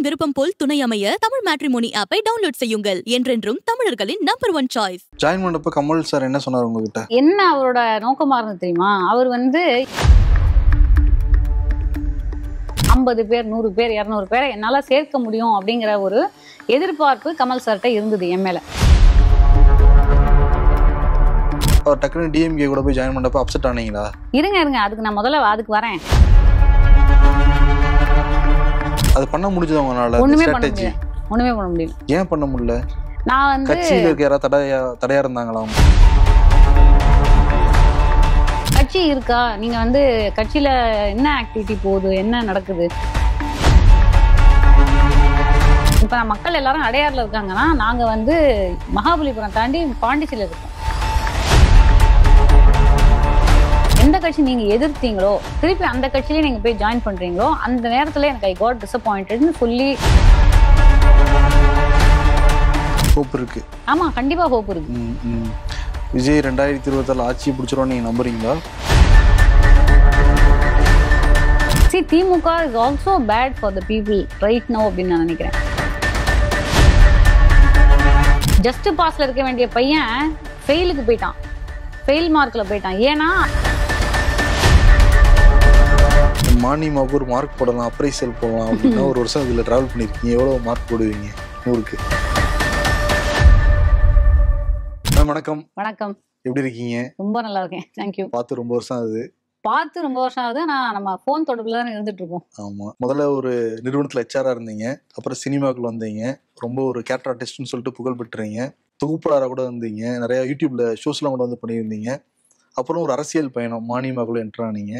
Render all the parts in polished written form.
விருப்பம் போல் துணை அமைய தமிழ் மேட்ரிமோனி ஆப்பை டவுன்லோட் செய்யுங்கள். என்றென்றும் தமிழர்களின் நம்பர் 1 சாய்ஸ். ஜாயின் பண்ணப்ப கமல் சார் என்ன சொன்னார் உங்ககிட்ட? என்ன அவரோட நோக்கமா இருந்தது தெரியுமா? அவர் வந்து 50 பேர் 100 பேர் 200 பேரை என்னால சேர்க்க முடியும் அப்படிங்கிற ஒரு எதிர்பார்ப்பு கமல் சார்கிட்ட இருந்தது என் மேல. அவர் டக்குனு டிஎம்கே கூட போய் ஜாயின் பண்ணப்ப அப்செட் ஆனீங்களா? இருங்க அதுக்கு நான் முதல்ல அதுக்கு வரேன். அது பண்ண முடிஞ்சது உங்களால? ஒண்ணுமே பண்ண முடியல. ஏன் பண்ண முடியல? நான் வந்து கட்சியில இருக்க யாராவது தடையா இருந்தாங்களா? கட்சி இருக்கா? நீங்க வந்து கட்சியில என்ன ஆக்டிவிட்டி போகுது, என்ன நடக்குது? இப்ப மக்கள் எல்லாரும் அடையாறுல இருக்காங்கன்னா நாங்க வந்து மகாபலிபுரம் தாண்டி பாண்டிச்சேரியில இருக்கோம். எந்த கட்சி நீங்க எதிர்த்தீங்களோ திருப்பி அந்த கட்சியிலே நீங்க போய் ஜாயின் பண்றீங்களோ அந்த நேரத்துல எனக்கு ஐ காட் டிசப்பாயிண்டட்னு சொல்லி. ஹோப் இருக்கு. ஆமா, கண்டிப்பா ஹோப் இருக்கு. விஜய் 2024 ஆட்சி பிடிச்சிரும் நீங்க நம்புறீங்களா? See, DMK is also bad for the people right now அப்படின்னு நான் நினைக்கிறேன். ஜஸ்ட் பாஸ்ல இருக்க வேண்டிய பையன் ஃபெயிலுக்கு போயிட்டான், ஃபெயில் மார்க்ல போயிட்டான். ஏன்னா மானியமாக ஒரு மார்க் போடலாம், அப்ரைசல் போடலாம் அப்படின்னா ஒரு வருஷம் இதில் ட்ராவல் பண்ணியிருக்கீங்க. எவ்வளோ மார்க் போடுவீங்க 100க்கு? வணக்கம். வணக்கம். எப்படி இருக்கீங்க? ரொம்ப நல்லா இருக்கேன், தேங்க்யூ. பார்த்து ரொம்ப வருஷம் ஆகுது. நான் நம்ம ஃபோன் தொடர்பில் தான் இருந்துட்டு இருக்கோம். ஆமாம், முதல்ல ஒரு நிறுவனத்தில் ஹெச்ஆராக இருந்தீங்க, அப்புறம் சினிமாக்குள்ள வந்தீங்க, ரொம்ப ஒரு கேரக்டர் ஆர்டிஸ்ட்னு சொல்லிட்டு புகழ் பெற்றுறீங்க, தொகுப்பாளராக கூட வந்தீங்க, நிறைய யூடியூப்ல ஷோஸ்லாம் கூட வந்து பண்ணியிருந்தீங்க. அப்புறம் ஒரு அரசியல் பயணம் மானியமாக்குள்ள என்ட்ரானீங்க.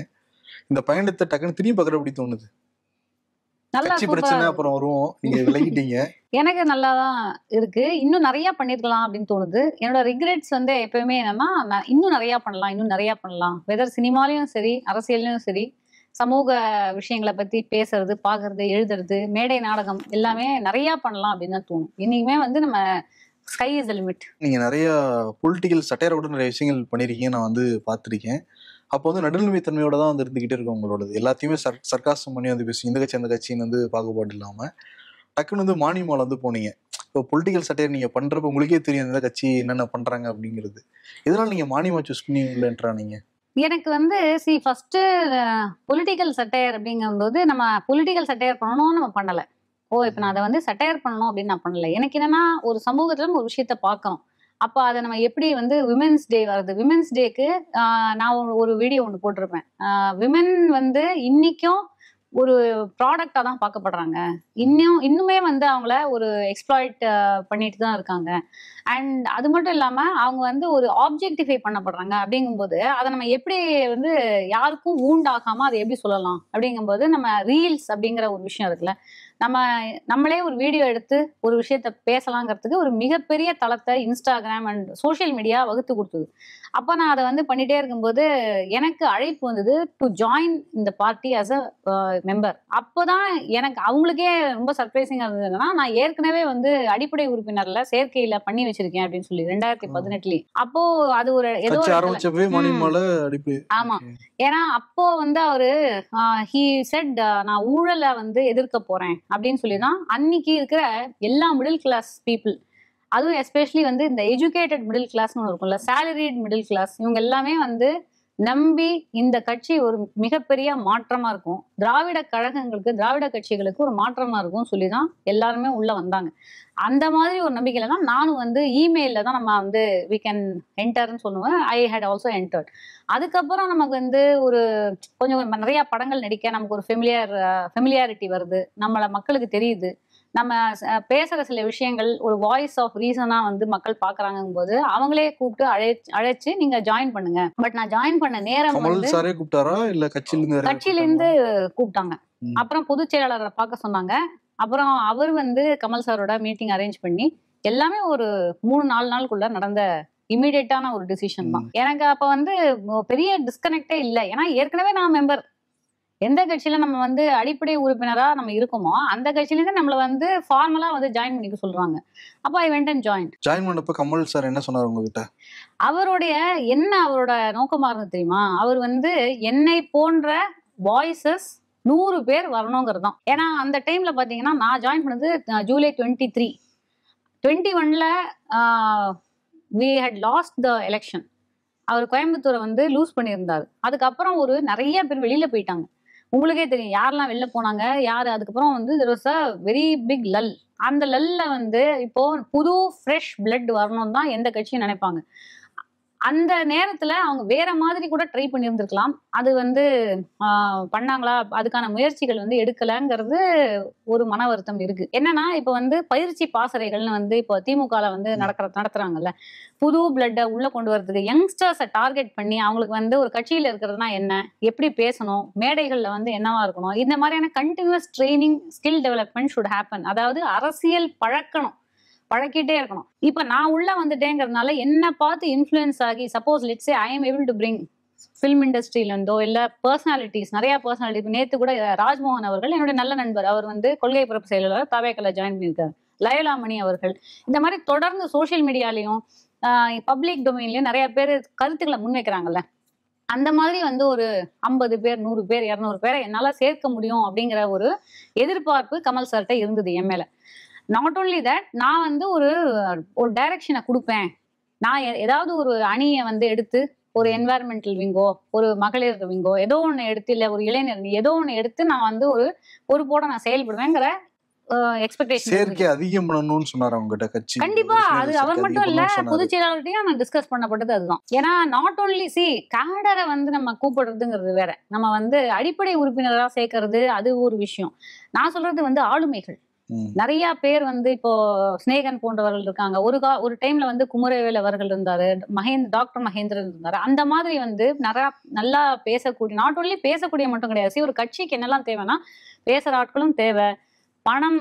இந்த பயணத்தை டக்குன்னு திரும்பி பார்க்குற எப்படி தோணுது? கட்சி பிரச்சனை அப்புறம் வருவோம், நீங்க விலகிட்டீங்க. எனக்கு நல்லா தான் இருக்கு. இன்னும் நிறைய பண்ணிருக்கலாம் அப்படின்னு தோணுது. என்னோட ரிக்ரெட்ஸ் வந்து எப்பயுமே என்னன்னா, நான் இன்னும் நிறைய பண்ணலாம். வெதர் சினிமாலையும் சரி அரசியல்லையும் சரி சமூக விஷயங்களை பத்தி பேசுறது, பாக்குறது, எழுதுறது, மேடை நாடகம் எல்லாமே நிறைய பண்ணலாம் அப்படின்னு தான் தோணும். இன்னைக்குமே வந்து நம்ம ஸ்கை இஸ் தி லிமிட். நீங்க நிறைய பொலிட்டிக்கல் சட்டையரை கூட நிறைய விஷயங்கள் பண்ணிருக்கீங்க, நான் வந்து பார்த்துருக்கேன். அப்போ வந்து நடுநிலைமைத்தன்மையோட தான் வந்து இருந்துகிட்டே இருக்கும் உங்களோடது. எல்லாத்தையுமே சர்க்காசம் பண்ணி வந்து பேசி இந்த கட்சி அந்த கட்சின்னு வந்து பாகுபாடு இல்லாம டக்குன்னு வந்து மானியமால் வந்து போனீங்க. இப்போ பொலிட்டிக்கல் சட்டையர் நீங்க பண்றப்ப உங்களுக்கே தெரியும் எந்த கட்சி என்னென்ன பண்றாங்க அப்படிங்கிறது. இதனால நீங்க மானியமா சூஸ் பண்ணி உள்ளேன்றானீங்க. எனக்கு வந்து ஃபர்ஸ்ட் பொலிட்டிக்கல் சட்டையர் அப்படிங்கும்போது நம்ம பொலிட்டிக்கல் சட்டையர் பண்ணணும்னு நம்ம பண்ணல. இப்ப நான் அதை வந்து சட்டையர் பண்ணணும் அப்படின்னு நான் பண்ணல. எனக்கு என்னன்னா, ஒரு சமூகத்துல ஒரு விஷயத்த பார்க்கணும். அப்போ அதை நம்ம எப்படி வந்து விமென்ஸ் டே வருது, விமென்ஸ் டேக்கு நான் ஒரு வீடியோ ஒன்று போட்டிருப்பேன். விமென் வந்து இன்னைக்கும் ஒரு ப்ராடக்டா தான் பார்க்கப்படுறாங்க. இன்னுமே வந்து அவங்கள ஒரு எக்ஸ்ப்ளாய்ட் பண்ணிட்டு தான் இருக்காங்க. அண்ட் அது மட்டும் இல்லாம அவங்க வந்து ஒரு ஆப்ஜெக்டிஃபை பண்ணப்படுறாங்க. அப்படிங்கும்போது அதை நம்ம எப்படி வந்து யாருக்கும் ஊண்டாகாம அதை எப்படி சொல்லலாம் அப்படிங்கும்போது, நம்ம ரீல்ஸ் அப்படிங்கிற ஒரு விஷயம் இருக்குல்ல, நம்மளே ஒரு வீடியோ எடுத்து ஒரு விஷயத்த பேசலாங்கிறதுக்கு ஒரு மிகப்பெரிய தளத்தை இன்ஸ்டாகிராம் அண்ட் சோஷியல் மீடியா வகுத்து கொடுத்தது. அப்போ நான் அதை வந்து பண்ணிட்டே இருக்கும்போது எனக்கு அழைப்பு வந்தது டு ஜாயின் இந்த பார்ட்டி ஆஸ் அ மெம்பர். அப்போதான் எனக்கு அவங்களுக்கே ரொம்ப சர்ப்ரைசிங்கா இருந்ததுன்னா, நான் ஏற்கனவே வந்து அடிப்படை உறுப்பினர்ல சேர்க்கையில பண்ணி வச்சிருக்கேன் அப்படின்னு சொல்லி 2018. அப்போ அது ஒரு ஏதோ ஆமா, ஏன்னா அப்போ வந்து அவரு ஹி செட் நான் ஊழலை வந்து எதிர்க்க போறேன் அப்படின்னு சொல்லிதான் அன்னைக்கு இருக்கிற எல்லா மிடில் கிளாஸ் பீப்புள், அதுவும் எஸ்பெஷலி வந்து இந்த எஜுகேட்டட் மிடில் கிளாஸ்னு இருக்கும்ல, சேலரிட் மிடில் கிளாஸ், இவங்க எல்லாமே வந்து நம்பி இந்த கட்சி ஒரு மிகப்பெரிய மாற்றமா இருக்கும், திராவிட கழகங்களுக்கு திராவிட கட்சிகளுக்கு ஒரு மாற்றமா இருக்கும் சொல்லிதான் எல்லாருமே உள்ள வந்தாங்க. அந்த மாதிரி ஒரு நம்பிக்கையில தான் நானும் வந்து இமெயில தான் நம்ம வந்து வி கேன் என்டர்ன்னு சொல்லுவேன். ஐ ஹேட் ஆல்சோ என்டர்ட். அதுக்கப்புறம் நமக்கு வந்து ஒரு கொஞ்சம் நிறைய படங்கள் நடிக்க நமக்கு ஒரு ஃபெமிலியாரிட்டி வருது, நம்மள மக்களுக்கு தெரியுது, நம்ம பேசுற சில விஷயங்கள் ஒரு வாய்ஸ் ஆஃப் ரீசனா வந்து மக்கள் பாக்குறாங்கும் போது அவங்களே கூப்பிட்டு அழைச்சு நீங்க ஜாயின் பண்ணுங்க. பட் நான் ஜாயின் பண்ண நேரம் கட்சியில இருந்து கூப்பிட்டாங்க. அப்புறம் பொதுச் செயலாளரை பார்க்க சொன்னாங்க. அப்புறம் அவர் வந்து கமல் சாரோட மீட்டிங் அரேஞ்ச் பண்ணி எல்லாமே ஒரு 3-4 நாளுக்குள்ள நடந்த இமீடியட்டான ஒரு டிசிஷன் தான். எனக்கு அப்ப வந்து பெரிய டிஸ்கனெக்டே இல்லை. ஏன்னா ஏற்கனவே நான் மெம்பர். எந்த கட்சியில நம்ம வந்து அடிப்படை உறுப்பினரா நம்ம இருக்கோமோ அந்த கட்சியில இருந்து நம்மள வந்து ஃபார்மலா வந்து ஜாயின் பண்ணிக்க சொல்றாங்க. அப்ப ஐ வெண்ட் அண்ட் ஜாயின் பண்ணப்ப கமல் சார் என்ன சொன்னார் உங்ககிட்ட? அவரோட நோக்கமா இருந்தது தெரியுமா? அவர் வந்து என்னை போன்ற வாய்ஸஸ் 100 பேர் வரணுங்கிறது தான். ஏன்னா அந்த டைம்ல பாத்தீங்கன்னா நான் ஜாயின் பண்ணது July 23. 21ல we had lost the election. அவர் கோயம்புத்தூரை வந்து லூஸ் பண்ணியிருந்தாரு. அதுக்கப்புறம் நிறைய பேர் வெளியில போயிட்டாங்க. உங்களுக்கே தெரியும் யாரெல்லாம் வெளில போனாங்க, யாரு. அதுக்கப்புறம் வந்து there was a very big lull. அந்த லல்ல வந்து இப்போ புது ஃப்ரெஷ் பிளட் வரணும் தான் எந்த கட்சியும் நினைப்பாங்க. அந்த நேரத்துல அவங்க வேற மாதிரி கூட ட்ரை பண்ணியிருந்திருக்கலாம். அது வந்து பண்ணாங்களா, அதுக்கான முயற்சிகள் வந்து எடுக்கலங்கிறது ஒரு மன வருத்தம் இருக்கு. என்னன்னா இப்ப வந்து பயிற்சி பாசறைகள்னு வந்து இப்போ திமுகல வந்து நடத்துறாங்கல்ல, புது பிளட்டை உள்ள கொண்டு வரதுக்கு யங்ஸ்டர்ஸை டார்கெட் பண்ணி அவங்களுக்கு வந்து ஒரு கட்சியில இருக்கிறதுனா என்ன, எப்படி பேசணும், மேடைகள்ல வந்து என்னவா இருக்கணும், இந்த மாதிரியான continuous training, skill development should happen. அதாவது அரசியல் பழக்கிட்டே இருக்கணும். இப்ப நான் உள்ள வந்துட்டேங்கிறதுனால என்ன பார்த்து இன்ஃப்ளூயன்ஸ் ஆகி, suppose let's say I am able to bring film இண்டஸ்ட்ரியில இருந்தோ இல்ல பர்சனாலிட்டிஸ், நிறைய பர்சனாலிட்டி. நேத்து கூட ராஜ்மோகன் அவர்கள் என்னுடைய நல்ல நண்பர், அவர் வந்து கொள்கை பரப்பு செயலாளர் தவேகல ஜாயின் பண்ணியிருக்காரு. லயலாமணி அவர்கள் இந்த மாதிரி தொடர்ந்து சோசியல் மீடியாலையும் பப்ளிக் டொமைன்லயும் நிறைய பேர் கருத்துக்களை முன்வைக்கிறாங்கல்ல. அந்த மாதிரி வந்து ஒரு 50 பேர் 100 பேர் 200 பேரை என்னால சேர்க்க முடியும் அப்படிங்கிற ஒரு எதிர்பார்ப்பு கமல் சார்கிட்ட இருந்தது என் மேல. நாட் ஓன்லி தட், நான் வந்து ஒரு டைரக்ஷனை கொடுப்பேன். நான் ஏதாவது ஒரு அணியை வந்து எடுத்து ஒரு என்வாயர்மெண்டல் விங்கோ, ஒரு மகளிர் விங்கோ, ஏதோ ஒன்று எடுத்து, இல்லை ஒரு இளைஞர் ஏதோ ஒன்று எடுத்து நான் வந்து ஒரு பொறுப்போட நான் செயல்படுவேங்கிற எக்ஸ்பெக்டேஷன். சேர்க்கை அதிகம் பண்ணணும்னு சொன்னார் அவங்ககிட்ட கட்சி. கண்டிப்பா அது அவர் மட்டும் இல்ல, பொதுச் செயலாளர்கிட்டையும் நான் டிஸ்கஸ் பண்ணப்பட்டது அதுதான். ஏன்னா நாட் ஓன்லி கேடரை வந்து நம்ம கூப்பிடுறதுங்கிறது வேற, நம்ம வந்து அடிப்படை உறுப்பினராக சேர்க்கறது அது ஒரு விஷயம். நான் சொல்றது வந்து ஆளுமைகள். நிறைய பேர் வந்து இப்போ ஸ்னேகன் போன்றவர்கள் இருக்காங்க. ஒரு டைம்ல வந்து குமரவேல் அவர்கள் இருந்தாரு, டாக்டர் மகேந்திரன் இருந்தாரு. அந்த மாதிரி வந்து நிறைய நல்லா பேசக்கூடிய, நாட் ஓன்லி பேசக்கூடிய மட்டும் கிடையாது. ஒரு கட்சிக்கு என்னெல்லாம் தேவைன்னா பேசுற ஆட்களும் தேவை, பணம்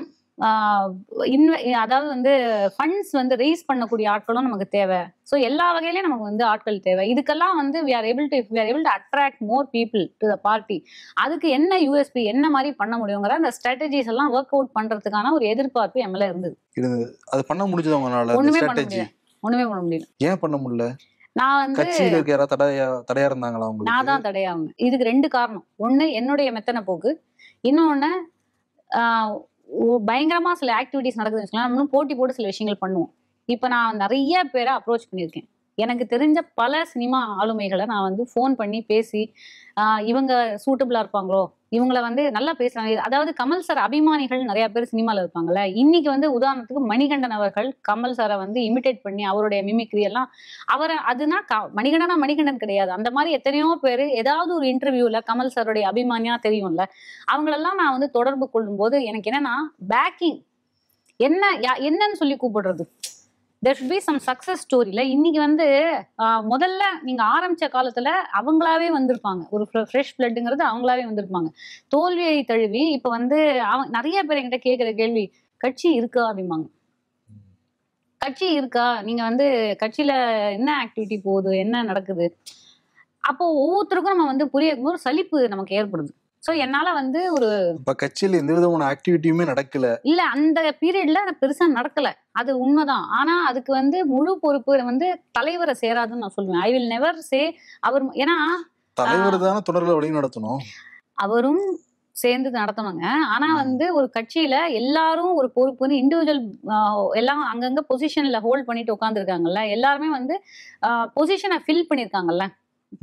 அதாவது வந்து ஃபண்ட்ஸ் வந்து ரேஸ் பண்ணக்கூடிய ஆட்களும் நமக்கு தேவை. ஸோ எல்லா வகையிலயும் நமக்கு வந்து ஆட்கள் தேவை. இதுக்கெல்லாம் வந்து we are able to attract more people to the party. அதுக்கு என்ன யூஎஸ்பி, என்ன மாதிரி பண்ண முடியுங்கிற அந்த ஸ்ட்ராட்டஜிஸ் எல்லாம் ஒர்க் அவுட் பண்றதுக்கான ஒரு எதிர்பார்ப்பு எம்எல்ஏ இருந்தது. அது பண்ண முடிஞ்சது அவங்களால? ஒண்ணுமே பண்ண முடியல. ஏன் பண்ண முடியல? நான் வந்து கட்சியில இருக்க யாராவது தடையா இருந்தாங்களா? நான் தான் தடையாகும். இதுக்கு 2 காரணம். ஒண்ணு என்னுடைய மெத்தன போக்கு, இன்னொன்னு பயங்கரமா சில ஆக்டிவிட்டிஸ் நடக்குதுன்னு வச்சுக்கலாம். நம்மளும் போட்டி போட்டு சில விஷயங்கள் பண்ணுவோம். இப்ப நான் நிறைய பேரை அப்ரோச் பண்ணியிருக்கேன். எனக்கு தெரிஞ்ச பல சினிமா ஆளுமைகளை நான் வந்து ஃபோன் பண்ணி பேசி, இவங்க சூட்டபிளா இருப்பாங்களோ, இவங்கள வந்து நல்லா பேசுறாங்க. அதாவது கமல் சார் அபிமானிகள் நிறைய பேர் சினிமால இருப்பாங்கல்ல. இன்னைக்கு வந்து உதாரணத்துக்கு மணிகண்டன் அவர்கள் கமல் சாரை வந்து இமிடேட் பண்ணி அவருடைய மிமிக்ரி எல்லாம் அதுனா மணிகண்டன் கிடையாது. அந்த மாதிரி எத்தனையோ பேர் ஏதாவது ஒரு இன்டர்வியூல கமல் சாருடைய அபிமானியா தெரியும்ல, அவங்களெல்லாம் நான் வந்து தொடர்பு கொள்ளும் போது எனக்கு என்னன்னா பேக்கிங் என்னன்னு சொல்லி கூப்பிடுறது. there should be some success storyல. இன்னைக்கு வந்து முதல்ல நீங்க ஆரம்பிச்ச காலத்துல அவங்களாவே வந்திருப்பாங்க, ஒரு ஃப்ரெஷ் பிளட்ங்கிறது அவங்களாவே வந்திருப்பாங்க. தோல்வியை தழுவி இப்ப வந்து நிறைய பேர் என்கிட்ட கேட்கிற கேள்வி, கட்சி இருக்கா அப்படிம்பாங்க. கட்சி இருக்கா, நீங்க வந்து கட்சியில என்ன ஆக்டிவிட்டி போகுது, என்ன நடக்குது. அப்போ ஒவ்வொருத்தருக்கும் நம்ம வந்து புரியும் போது சலிப்பு நமக்கு ஏற்படுது. சோ என்னால வந்து ஒரு கட்சியில எந்த விதமான ஆக்டிவிட்டியுமே நடக்கல இல்ல, அந்த பீரியட்ல பெருசா நடக்கல, அது உண்மைதான். ஆனா அதுக்கு வந்து முழு பொறுப்பு வந்து தலைவரை சேராதுன்னு நான் சொல்லுவேன். ஐ வில் நெவர் சே அவர், ஏன்னா தலைவர் தானே தொடர்ல வழி நடத்தணும், அவரும் சேர்ந்து நடத்தணுங்க. ஆனா வந்து ஒரு கட்சியில எல்லாரும் ஒரு பொறுப்புன்னு இண்டிவிஜுவல் எல்லாம் அங்கங்க பொசிஷன்ல ஹோல்ட் பண்ணிட்டு உட்காந்துருக்காங்கல்ல, எல்லாருமே வந்து பொசிஷனை ஃபில் பண்ணிருக்காங்கல்ல,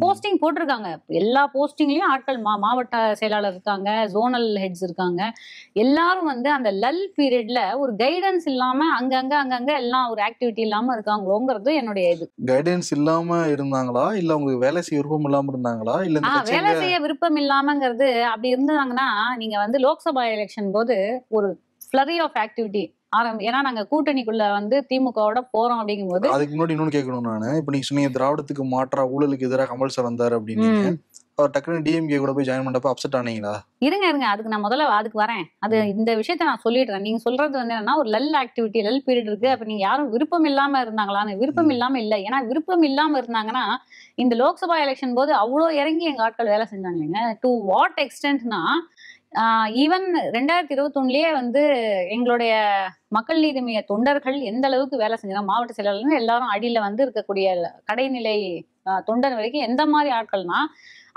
போஸ்டிங் போட்டிருக்காங்க. எல்லா போஸ்டிங்லயும் ஆட்கள் மாவட்ட செயலாளர் இருக்காங்க, ஜோனல் ஹெட்ஸ் இருக்காங்க. எல்லாரும் வந்து அந்த லல் பீரியட்ல ஒரு கைடன்ஸ் இல்லாம அங்கங்க எல்லாம் ஒரு ஆக்டிவிட்டி இல்லாம இருக்காங்களோங்கிறது என்னுடைய இது. கைடன்ஸ் இல்லாம இருந்தாங்களா, இல்ல உங்களுக்கு வேலை செய்ய விருப்பம் இல்லாம இருந்தாங்களா? இல்ல வேலை செய்ய விருப்பம் இல்லாமங்கிறது அப்படி இருந்தாங்கன்னா, நீங்க வந்து லோக்சபா எலெக்ஷன் போது ஒரு ஃப்ளரி ஆஃப் ஆக்டிவிட்டி ஏன்னா நாங்க கூட்டணிக்குள்ள வந்து திமுகவோட போறோம் அப்படிங்கும் போது. அதுக்கு முன்னாடி இன்னொன்னு கேட்கணும் நானு. இப்ப நீங்க சொன்னீங்க திராவிடத்துக்கு மாற்றா ஊழலுக்கு எதிராக கமல் சார் வந்தாரு அப்படின்னு, அவர் டக்குனு டிஎம்கே கூட போய் ஜாயின் பண்ணப்ப அப்செட் ஆனீங்களா? இருங்க அதுக்கு நான் முதல்ல அதுக்கு வரேன். அது இந்த விஷயத்த நான் சொல்லிடுறேன். நீங்க சொல்றது வந்து என்னன்னா ஒரு லல் ஆக்டிவிட்டி, லல் பீரியட் இருக்கு. அப்ப நீங்க யாரும் விருப்பம் இல்லாம இருந்தாங்களான்னு? விருப்பம் இல்லாம இல்ல. ஏன்னா விருப்பம் இல்லாம இருந்தாங்கன்னா இந்த லோக்சபா எலெக்ஷன் போது அவ்வளோ இறங்கி எங்க ஆட்கள் வேலை செஞ்சாங்க. டு வாட் எக்ஸ்டென்ட்னா ஈவன் 2021லயே வந்து எங்களுடைய மக்கள் நீதி மைய தொண்டர்கள் எந்த அளவுக்கு வேலை செஞ்சாங்க, மாவட்ட செயலாளர்கள் எல்லாரும் அடியில வந்து இருக்கக்கூடிய கடைநிலை தொண்டன் வரைக்கும் எந்த மாதிரி ஆட்கள்னா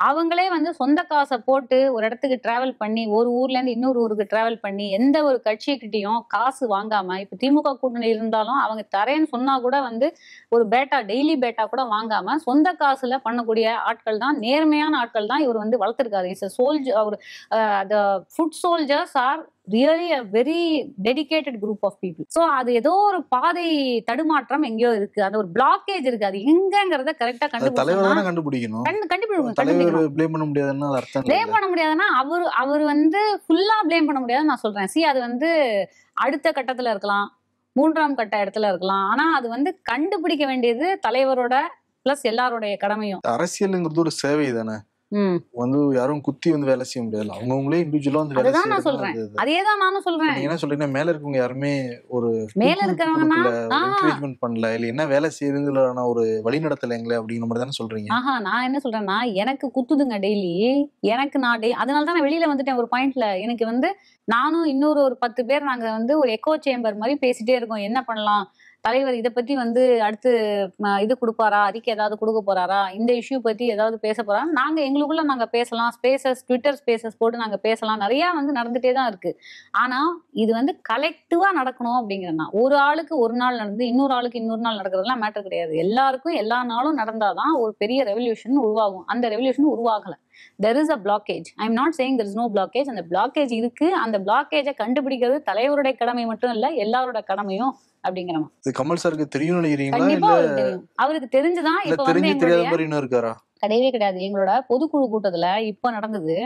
அவங்களே வந்து சொந்த காசை போட்டு ஒரு இடத்துக்கு டிராவல் பண்ணி ஒரு ஊர்ல இருந்து இன்னொரு ஊருக்கு டிராவல் பண்ணி எந்த ஒரு கட்சிக்கிட்டையும் காசு வாங்காம, இப்ப திமுக கூட்டணி இருந்தாலும் அவங்க தரேன்னு சொன்னா கூட வந்து ஒரு பேட்டா டெய்லி பேட்டா கூட வாங்காம சொந்த காசுல பண்ணக்கூடிய ஆட்கள் தான், நேர்மையான ஆட்கள் தான் இவர் வந்து வளர்த்திருக்காரு. It's soldier. அவர் foot soldiers are really a very dedicated group of people. So அது ஏதோ ஒரு பாதை தடுமாற்றம் எங்கேயோ இருக்கு, அது ஒரு பிளாக்கேஜ் இருக்கு. அது எங்கங்கிறத கரெக்டா கண்டுபிடிக்கணும். ப்ளேம் பண்ண முடியாதுன்னா அர்த்தம் ப்ளேம் பண்ண முடியாதுன்னா அவர் வந்து ஃபுல்லா ப்ளேம் பண்ண முடியாதுன்னு நான் சொல்றேன். அது வந்து அடுத்த கட்டத்துல இருக்கலாம், 3ஆம் கட்ட இடத்துல இருக்கலாம். ஆனா அது வந்து கண்டுபிடிக்க வேண்டியது தலைவரோட பிளஸ் எல்லாருடைய கடமையும். அரசியல்ங்கிறது ஒரு சேவை தானே, வந்து யாரும் குத்தி வந்து வேலை செய்ய முடியாது. அவங்கவுங்களே இண்டிவிஜுவலா வந்து வேலை செய்யறது. நான் சொல்றேன், அதேதான் நானும் சொல்றேன். என்ன சொல்றீங்க, மேல இருக்கவங்க யாருமே ஒரு மேல இருக்கிறவங்க என்கரேஜ்மென்ட் பண்ணல, இல்ல என்ன வேலை செய்யறதுல ஒரு வழி நடத்தலைங்களே அப்படிங்கிற மாதிரி தானே சொல்றீங்க. நான் என்ன சொல்றேன்னா, எனக்கு குத்துதுங்க டெய்லி. எனக்கு நான் அதனால தான் நான் வெளியில வந்துட்டேன் ஒரு பாயிண்ட்ல. எனக்கு வந்து நானும் இன்னொரு ஒரு 10 பேர் நாங்க வந்து ஒரு எக்கோ சேம்பர் மாதிரி பேசிட்டே இருக்கோம். என்ன பண்ணலாம், தலைவர் இதை பத்தி வந்து அடுத்து இது கொடுப்பாரா, அறிக்கை ஏதாவது கொடுக்க போறாரா, இந்த இஷ்யூ பத்தி ஏதாவது பேச போறா, நாங்க எங்களுக்குள்ள நாங்க பேசலாம், ஸ்பேசஸ், ட்விட்டர் ஸ்பேசஸ் போட்டு நாங்க பேசலாம், நிறைய வந்து நடந்துட்டே தான் இருக்கு. ஆனா இது வந்து கலெக்டிவா நடக்கணும் அப்படிங்கிறனா, ஒரு ஆளுக்கு ஒரு நாள் நடந்து இன்னொரு ஆளுக்கு இன்னொரு நாள் நடக்கிறதுலாம் மேட்டர் கிடையாது. எல்லாருக்கும் எல்லா நாளும் நடந்தாதான் ஒரு பெரிய ரெவல்யூஷன் உருவாகும். அந்த revolution உருவாகல. There is a blockage. I am not saying there is no blockage. அந்த blockage இருக்கு. அந்த blockage கண்டுபிடிக்கிறது தலைவருடைய கடமை மட்டும் இல்ல, எல்லாரோட கடமையும் அப்படிங்கிறமா. இது கமல் சாருக்கு தெரியும் நினைக்கிறீங்களா? கண்டிப்பா அவருக்கு தெரிஞ்சுதான். இப்ப வந்து கிடையவே கிடையாது. எங்களோட பொதுக்குழு கூட்டத்துல இப்ப நடந்தது.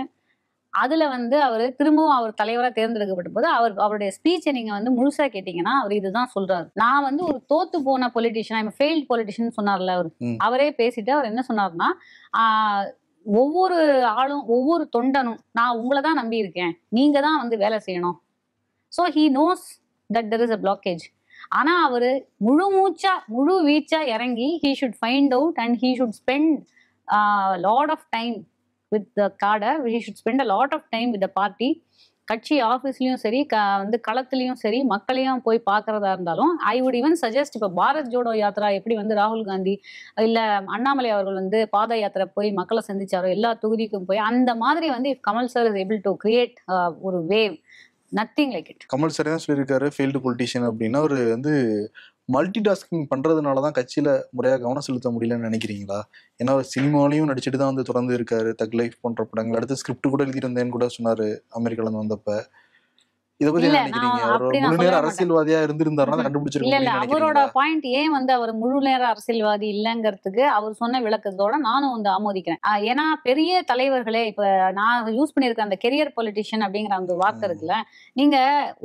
அதுல வந்து அவரு திரும்பவும் அவர் தலைவரா தேர்ந்தெடுக்கப்பட்ட போது அவருடைய ஸ்பீச்சை நீங்க வந்து முழுசா கேட்டீங்கன்னா அவர் இதுதான் சொல்றாரு. நான் வந்து ஒரு தோத்து போன பொலிட்டிஷியன், ஐம் ஃபெயில்ட் பொலிட்டிஷியன் சொன்னார்ல அவரு. அவரே பேசிட்டு அவர் என்ன சொன்னார்னா, ஒவ்வொரு ஆளும் ஒவ்வொரு தொண்டனும் நான் உங்களை தான் நம்பி இருக்கேன், நீங்க தான் வந்து வேலை செய்யணும். So he knows that there is a blockage. ஆனா அவரு முழு வீச்சா இறங்கி he should find out and he should spend lot of time with the cadre. He should spend a lot of time with the party. கட்சி ஆஃபீஸ்லயும் சரி, வந்து களத்துலயும் சரி, மக்களையும் போய் பார்க்கறதா இருந்தாலும் ஐ வுட் ஈவன் சஜஸ்ட், இப்போ பாரத் ஜோடோ யாத்திரா எப்படி வந்து ராகுல் காந்தி இல்ல அண்ணாமலை அவர்கள் வந்து பாத யாத்திரை போய் மக்களை சந்திச்சாரோ, எல்லா தொகுதிக்கும் போய் அந்த மாதிரி வந்து if Kamal sir is able to create ஒரு wave, nothing like it. Kamal sir தான் சொல்லியிருக்காரு ஃபெயில்டு பொலிட்டிஷியன் அப்படின்னா. ஒரு வந்து மல்டி டாஸ்கிங் பண்றதுனால தான் கட்சியில முறையாக கவனம் செலுத்த முடியலன்னு நினைக்கிறீங்களா? ஏன்னா சினிமாலையும் நடிச்சுட்டு தான் வந்து தொடர்ந்து இருக்காரு. தக் லைஃப் போன்ற படங்கள், அடுத்து ஸ்கிரிப்ட் கூட எழுதியிருந்தேன்னு கூட சொன்னாரு அமெரிக்கால இருந்து வந்தப்ப. இதை பத்தி என்ன நினைக்கிறீங்க? முழு நேர அரசியல்வாதியா இருந்திருந்தாருன்னா கண்டுபிடிச்சிருக்கீங்க. இல்ல, அவரோட பாயிண்ட் ஏன் வந்து அவர் முழு நேர அரசியல்வாதி இல்லங்கிறதுக்கு அவர் சொன்ன விளக்கத்தோட நானும் வந்து ஆமோதிக்கிறேன். ஏன்னா பெரிய தலைவர்களே, இப்ப நான் யூஸ் பண்ணிருக்க அந்த கெரியர் பொலிட்டிஷியன் அப்படிங்கிற அந்த வார்த்தை இருக்குல்ல, நீங்க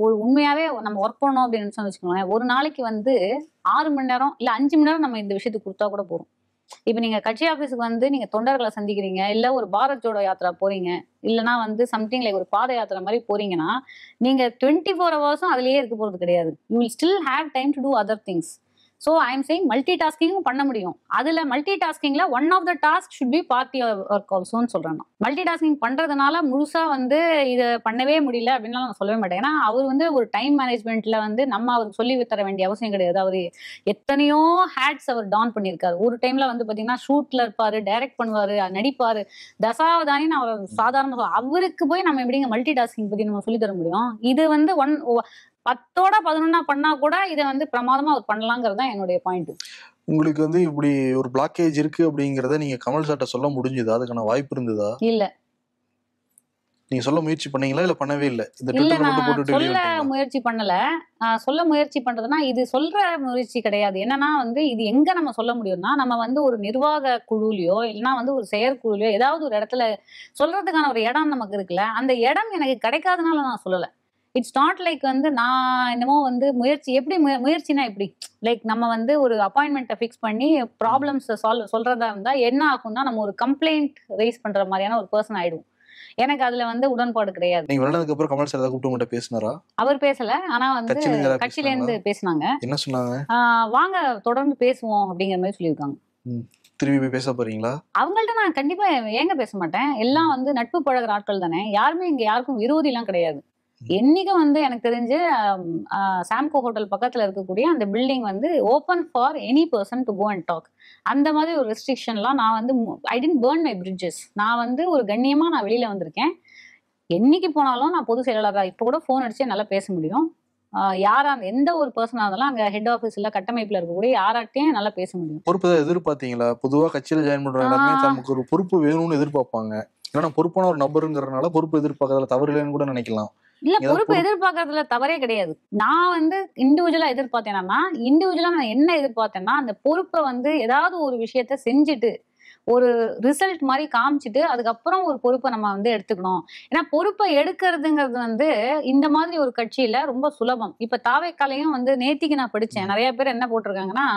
ஒரு உண்மையாவே நம்ம ஒர்க் பண்ணோம் அப்படின்னு வச்சுக்கோங்களேன், ஒரு நாளைக்கு வந்து 6 மணி நேரம் இல்ல 5 மணி நேரம் நம்ம இந்த விஷயத்துக்கு கொடுத்தா கூட போறோம். இப்ப நீங்க கட்சி ஆபீஸுக்கு வந்து நீங்க தொண்டர்களை சந்திக்கிறீங்க, இல்ல ஒரு பாரத் ஜோடோ யாத்திரா போறீங்க, இல்லைன்னா வந்து சம்திங் லைக் ஒரு பாத யாத்திரை மாதிரி போறீங்கன்னா நீங்க 24 hours அதுலயே இருக்க போறது கிடையாது. You will still have time to do other things. So I am saying multi டாஸ்கிங்கும் பண்ண முடியும். அதுல மல்டி டாஸ்கிங்ல one of the task should be party work ஆல்சோன்னு சொல்றேன். மல்டி டாஸ்கிங் பண்றதுனால முழுசா வந்து இதை பண்ணவே முடியல அப்படின்னு நான் சொல்லவே மாட்டேன். ஏன்னா அவர் வந்து ஒரு டைம் மேனேஜ்மெண்ட்ல வந்து நம்ம அவருக்கு சொல்லி தர வேண்டிய அவசியம் கிடையாது. அவர் எத்தனையோ ஹேட்ஸ் அவர் டான் பண்ணியிருக்காரு. ஒரு டைம்ல வந்து பாத்தீங்கன்னா ஷூட்ல இருப்பாரு, டைரக்ட் பண்ணுவாரு, நடிப்பாரு, தசாவதானின்னு அவர் சாதாரண. அவருக்கு போய் நம்ம எப்படிங்க மல்டி டாஸ்கிங் பத்தி நம்ம சொல்லி தர முடியும்? இது வந்து 10ஓட 11 பண்ணா கூட இதை வந்து பிரமாதமா அவர் பண்ணலாங்கிறது தான் என்னுடைய பாயிண்ட். உங்களுக்கு வந்து இப்படி ஒரு பிளாக்கேஜ் இருக்கு அப்படிங்கறத நீங்க கமல் சார்ட்ட சொல்ல முடிஞ்சதா? அதுக்கான வாய்ப்பு இருந்ததா? இல்ல. நீங்க சொல்ல முயற்சி பண்ணீங்களா இல்ல பண்ணவே இல்ல? இல்ல, நான் சொல்ல முயற்சி பண்ணல. சொல்ல முயற்சி பண்றதுன்னா இது சொல்ற முயற்சி கிடையாது. என்னன்னா வந்து இது எங்க நம்ம சொல்ல முடியும்னா, நம்ம வந்து ஒரு நிர்வாக குழுலையோ இல்லைன்னா வந்து ஒரு செயற்குழுலையோ ஏதாவது ஒரு இடத்துல சொல்றதுக்கான ஒரு இடம் நமக்கு இருக்குல்ல, அந்த இடம் எனக்கு கிடைக்காதனால நான் சொல்லல. இட்ஸ் நாட் லைக் வந்து நான் என்னமோ வந்து எப்படி முயற்சினா எப்படி லைக் நம்ம வந்து ஒரு அப்பாயின்மெண்ட்டை ஃபிக்ஸ் பண்ணி ப்ராப்ளம்ஸ் சொல்றதா இருந்தா என்ன ஆகும்னா நம்ம ஒரு கம்ப்ளைண்ட் ரைஸ் பண்ற மாதிரியான ஒரு பர்சன் ஆயிடுவோம். எனக்கு அதுல வந்து உடன்பாடு கிடையாது. நீங்க வரதுக்கு அப்புறம் கமல் சார் கூப்பிட்டு உங்கள்ட்ட பேசினாரா? அவர் பேசல. ஆனா வந்து கட்சியில இருந்து பேசினாங்க. என்ன சொன்னாங்க? வாங்க தொடர்ந்து பேசுவோம் அப்படிங்கிற மாதிரி சொல்லியிருக்காங்க. திரும்பி போய் பேச போறீங்களா? அவங்கள்ட்ட நான் கண்டிப்பா ஏங்க பேச மாட்டேன். எல்லாம் வந்து நட்பு பழகிற ஆட்கள் தானே. யாருமே இங்க யாருக்கும் விரோதி எல்லாம் கிடையாது. என்னைக்கு வந்து எனக்கு தெரிஞ்சு சாம்கோ ஹோட்டல் பக்கத்துல இருக்கக்கூடிய அந்த பில்டிங் வந்து open for any person to go and talk. அந்த மாதிரி ஒரு ரெஸ்ட்ரிக்ஷன்லாம் நான் வந்து I didn't burn my bridges. நான் வந்து ஒரு கண்ணியமா நான் வெளியில வந்திருக்கேன். என்னைக்கு போனாலும் நான் பொது செயலாளராக இப்போ கூட ஃபோன் அடிச்சு நல்லா பேச முடியும். யாரா எந்த ஒரு பர்சனா இருந்தாலும் அங்க ஹெட் ஆஃபீஸ்ல கட்டமைப்புல இருக்கக்கூடிய யாராட்டையும் நல்லா பேச முடியும். பொறுப்பு எதிர்பார்த்தீங்களா? பொதுவா கட்சியில ஜாயின் பண்ற எல்லாமே நமக்கு ஒரு பொறுப்பு வேணும்னு எதிர்பார்ப்பாங்க. ஏன்னா பொறுப்பான ஒரு நபருங்கிறதுனால பொறுப்பு எதிர்பார்க்கறதுல தவறு இல்லைன்னு கூட நினைக்கலாம். இல்ல, பொறுப்பு எதிர்பார்க்கறதுல தவறே கிடையாது. நான் வந்து இண்டிவிஜுவலா எதிர்பார்த்தேன்னா, இண்டிவிஜுவலா நான் என்ன எதிர்பார்த்தேன்னா, அந்த பொறுப்பை வந்து ஏதாவது ஒரு விஷயத்த செஞ்சுட்டு ஒரு ரிசல்ட் மாதிரி காமிச்சிட்டு அதுக்கப்புறம் ஒரு பொறுப்பை நம்ம வந்து எடுத்துக்கணும். ஏன்னா பொறுப்பை எடுக்கிறதுங்கிறது வந்து இந்த மாதிரி ஒரு கட்சியில ரொம்ப சுலபம். இப்ப தாவேக்காலையும் வந்து நேத்திக்கு நான் படிச்சேன். நிறைய பேர் என்ன போட்டிருக்காங்கன்னா,